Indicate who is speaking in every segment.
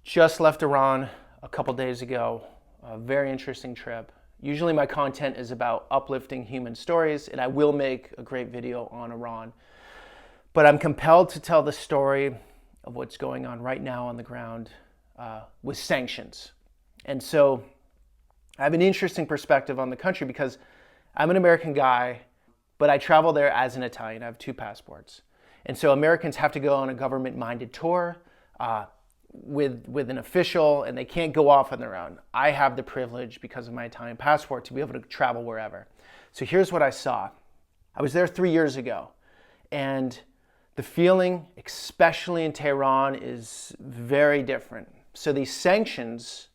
Speaker 1: Just left Iran a couple days ago. A very interesting trip. Usually my content is about uplifting human stories, and I will make a great video on Iran. But I'm compelled to tell the story of what's going on right now on the ground with sanctions. And so I have an interesting perspective on the country because I'm an American guy, but I travel there as an Italian. I have 2 passports. And so Americans have to go on a government-minded tour with an official, and they can't go off on their own. I have the privilege, because of my Italian passport, to be able to travel wherever. So here's what I saw. I was there 3 years ago, and the feeling, especially in Tehran, is very different. So these sanctions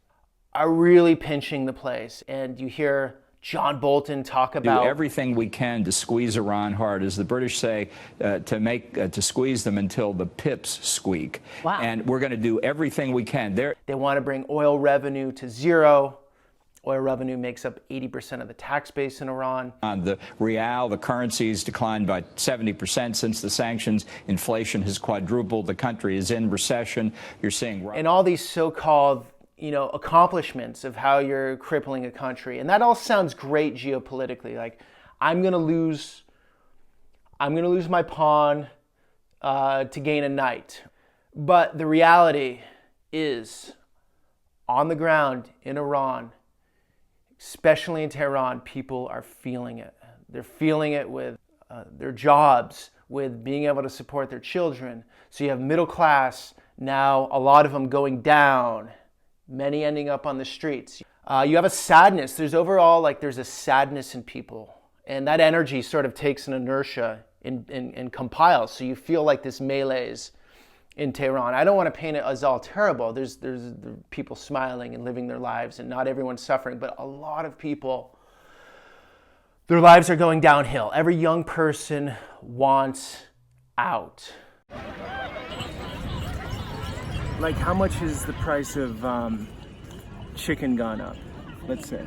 Speaker 1: are really pinching the place, and you hear John Bolton talk about
Speaker 2: do everything we can to squeeze Iran hard, as the British say, to squeeze them until the pips squeak.
Speaker 3: Wow.
Speaker 2: And we're going to do everything we can.
Speaker 1: They want to bring oil revenue to zero. Oil revenue makes up 80% of the tax base in Iran.
Speaker 2: The rial, the currency's declined by 70% since the sanctions. Inflation has quadrupled. The country is in recession. You're seeing...
Speaker 1: And all these so-called accomplishments of how you're crippling a country. And that all sounds great geopolitically. Like, I'm gonna lose my pawn to gain a knight. But the reality is, on the ground in Iran, especially in Tehran, people are feeling it. They're feeling it with their jobs, with being able to support their children. So you have middle class now, a lot of them going down, many ending up on the streets. You have a sadness. There's a sadness in people. And that energy sort of takes an inertia and compiles. So you feel like this malaise in Tehran. I don't want to paint it as all terrible. There's people smiling and living their lives, and not everyone's suffering, but a lot of people, their lives are going downhill. Every young person wants out. Like, how much is the price of chicken gone up, let's say?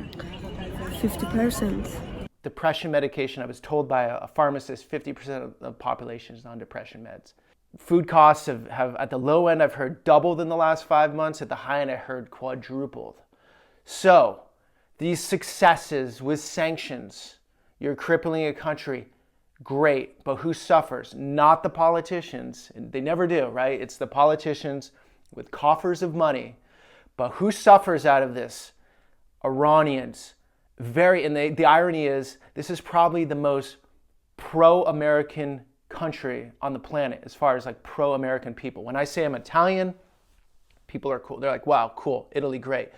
Speaker 4: 50%.
Speaker 1: Depression medication, I was told by a pharmacist, 50% of the population is on depression meds. Food costs have, at the low end, I've heard doubled in the last 5 months. At the high end, I heard quadrupled. So, these successes with sanctions, you're crippling a country, great, but who suffers? Not the politicians. They never do, right? It's the politicians with coffers of money. But who suffers out of this? Iranians. And the irony is, this is probably the most pro-American country on the planet as far as like pro-American people. When I say I'm Italian, people are cool. They're like, wow, cool, Italy, great.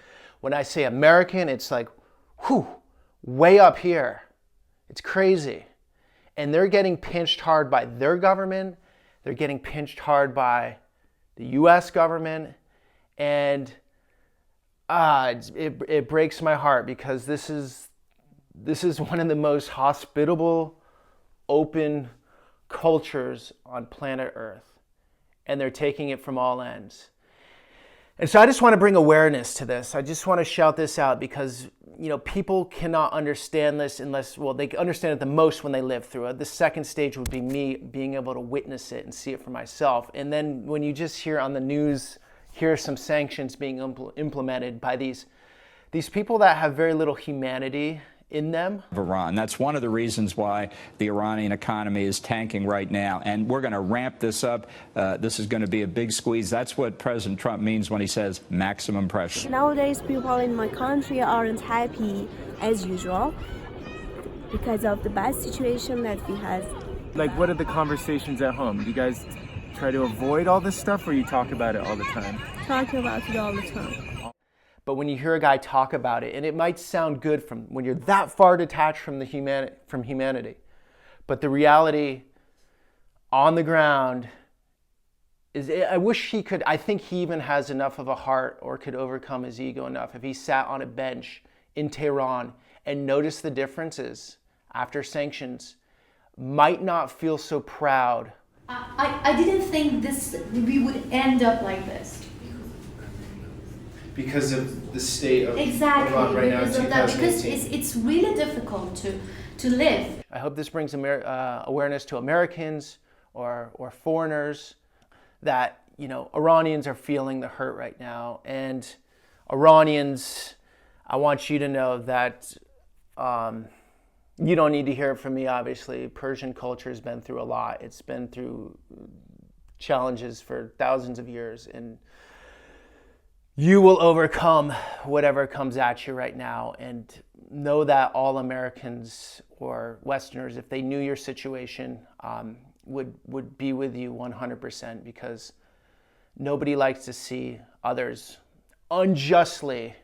Speaker 1: When I say American, it's like, whew, way up here. It's crazy. And they're getting pinched hard by their government. They're getting pinched hard by the US government. And it breaks my heart, because this is one of the most hospitable, open cultures on planet Earth, and they're taking it from all ends. And so I just want to bring awareness to this. I just want to shout this out, because people cannot understand this unless, well, they understand it the most when they live through it. The second stage would be me being able to witness it and see it for myself. And then when you just hear on the news, hear some sanctions being implemented by these people that have very little humanity in them.
Speaker 2: Iran. That's one of the reasons why the Iranian economy is tanking right now. And we're going to ramp this up. This is going to be a big squeeze. That's what President Trump means when he says maximum pressure.
Speaker 4: Nowadays, people in my country aren't happy as usual because of the bad situation that we have.
Speaker 1: Like, what are the conversations at home? Do you guys try to avoid all this stuff, or you talk about it all the time?
Speaker 4: Talking about it all the time.
Speaker 1: But when you hear a guy talk about it, and it might sound good from when you're that far detached from humanity, but the reality on the ground is, I think he even has enough of a heart, or could overcome his ego enough, if he sat on a bench in Tehran and noticed the differences after sanctions, might not feel so proud.
Speaker 5: I didn't think we would end up like this.
Speaker 1: Because of the state of
Speaker 5: exactly,
Speaker 1: Iran right now in
Speaker 5: because of that, because
Speaker 1: 2018.
Speaker 5: it's really difficult to live.
Speaker 1: I hope this brings awareness to Americans or foreigners that you know, Iranians are feeling the hurt right now. And Iranians, I want you to know that you don't need to hear it from me, obviously. Persian culture has been through a lot. It's been through challenges for thousands of years. And you will overcome whatever comes at you right now. And know that all Americans or Westerners, if they knew your situation, would be with you 100%, because nobody likes to see others unjustly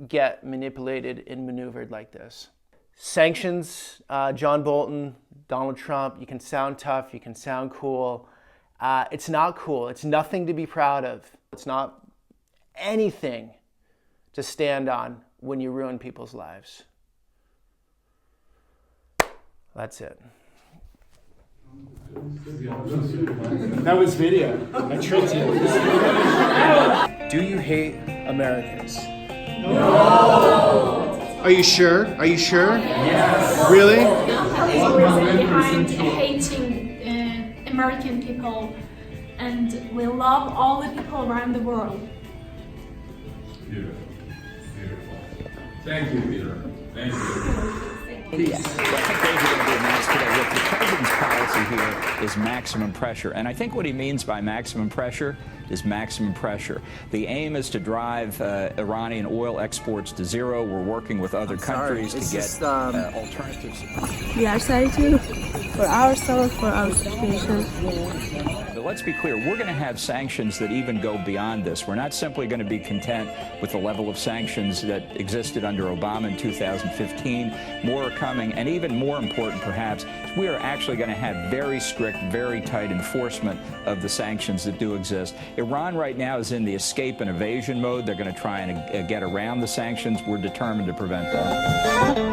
Speaker 1: get manipulated and maneuvered like this. Sanctions, John Bolton, Donald Trump, you can sound tough, you can sound cool. It's not cool. It's nothing to be proud of. It's not anything to stand on when you ruin people's lives. That's it.
Speaker 3: That was video. I tricked you.
Speaker 1: Do you hate Americans?
Speaker 3: Are you sure? Are you sure? Yes. Really?
Speaker 6: Behind hating American people, and we love all the people around the world.
Speaker 7: Beautiful. Thank you, Peter. Thank you.
Speaker 2: Well, I think those are going to be announced today. Look, the president's policy here is maximum pressure. And I think what he means by maximum pressure is maximum pressure. The aim is to drive Iranian oil exports to zero. We're working with other countries to get alternatives.
Speaker 4: We are sorry too, for ourselves, for our situation.
Speaker 2: But let's be clear, we're going to have sanctions that even go beyond this. We're not simply going to be content with the level of sanctions that existed under Obama in 2015. More are coming, and even more important, perhaps, we are actually going to have very strict, very tight enforcement of the sanctions that do exist. Iran right now is in the escape and evasion mode. They're going to try and get around the sanctions. We're determined to prevent that.